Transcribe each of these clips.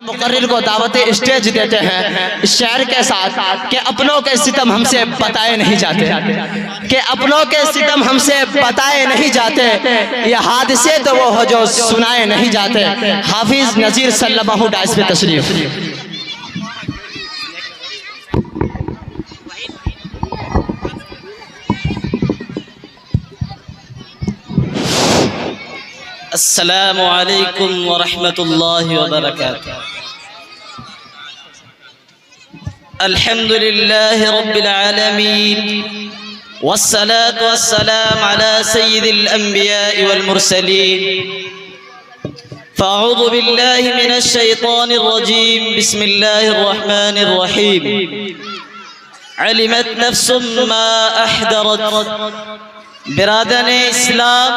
मुकर्रिर को दावत स्टेज देते हैं इस शेर के साथ कि अपनों के सितम हमसे बताए नहीं जाते, कि अपनों के सितम हमसे बताए नहीं जाते, ये हादसे तो वो हो जो सुनाए नहीं जाते। हाफिज नज़ीर सल्लल्लाहु अलैहि वसल्लम पे तशरीफ। अस्सलामु अलैकुम व रहमतुल्लाहि व बरकातुहू। अल्हम्दुलिल्लाहि रब्बिल आलमीन वस्सलातु वस्सलाम अला सय्यिदिल अंबिया'i वल मुरसलीन। फ़अऊज़ु बिल्लाहि मिनश शैतानिर रजीम। बिस्मिल्लाहिर रहमानिर रहीम। अलिमत नफ्सुम मा अहदरत। बिरादर इस्लाम,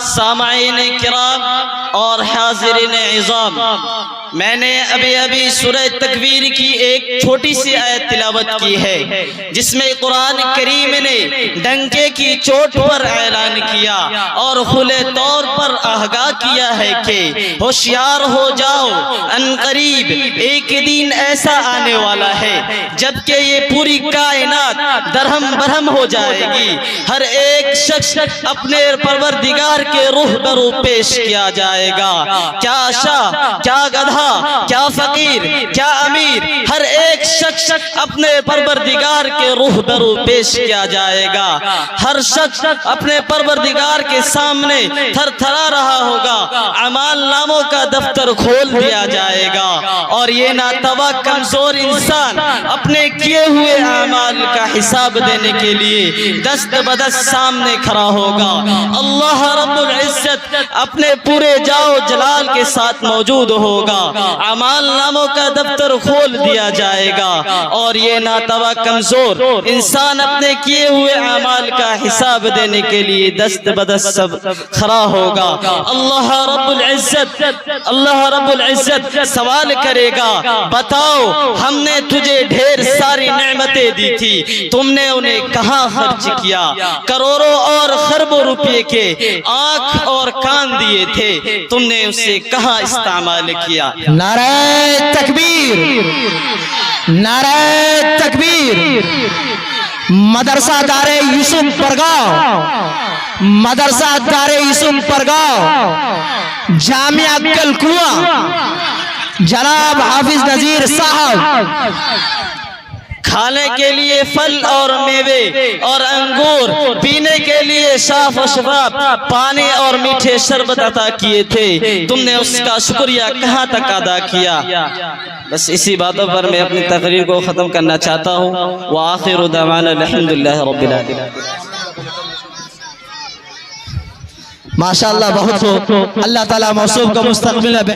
सामाईन किराम और हाज़िरीन इज़ाम, मैंने अभी सूरह तकवीर की एक छोटी सी आयत तिलावत की है जिसमें कुरान करीम ने डंके की चोट पर ऐलान किया और खुले तौर पर आगाह किया है कि होशियार हो जाओ, अनकरीब एक दिन ऐसा आने वाला है जबकि ये पूरी कायनात दरहम बरहम हो जाएगी। हर एक शख्स अपने परवरदिगार के रूह बरू पेश किया जाएगा। क्या शाह, क्या गधा, क्या फकीर, क्या अमीर, हर एक शख्स अपने परवरदिगार के रूह बरू पेश किया जाएगा। हर शख्स अपने परवरदिगार के सामने थरथरा रहा होगा। अमाल नामों का दफ्तर खोल दिया जाएगा और ये नातवा कमजोर इंसान अपने किए हुए अमाल का हिसाब देने के लिए दस्त बदस्त सामने खड़ा होगा। अल्लाह रब्बुल इज्जत अपने पूरे जाओ जलाल के साथ मौजूद होगा। अमाल नामों का दफ्तर खोल दिया जाएगा और ये नातवा कमजोर इंसान अपने किए हुए अमाल का हिसाब देने के लिए दस्त बदस्त सब खड़ा होगा। अल्लाह रब्बुल इज्जत सवाल करेगा, बताओ हमने तुझे ढेर सारी नेमतें दी थी, तुमने उन्हें कहाँ खर्च किया? करोड़ों और खरबों रुपये के आँख और कान दिए थे, तुमने उसे कहाँ इस्तेमाल किया? नारे तकबीर, नारे तकबीर। मदरसा दारे यूसुफ परगांव, मदरसा दारे यूसुफ परगांव, जामिया कलकुआ, जनाब हाफिज नज़ीर साहब खाने के लिए फल और मेवे और अंगूर, पीने के लिए साफ और शराब, पानी और मीठे शरबत अता किए थे, तुमने उसका शुक्रिया कहाँ तक अदा किया? बस इसी बातों पर मैं अपनी तकरीर को ख़त्म करना चाहता हूँ। व आखिरु दअवाना अल्हम्दुलिल्लाहि रब्बिल आलमीन। माशाअल्लाह, बहुत अल्लाह ताला मौसूफ का मुस्तक़बिल है।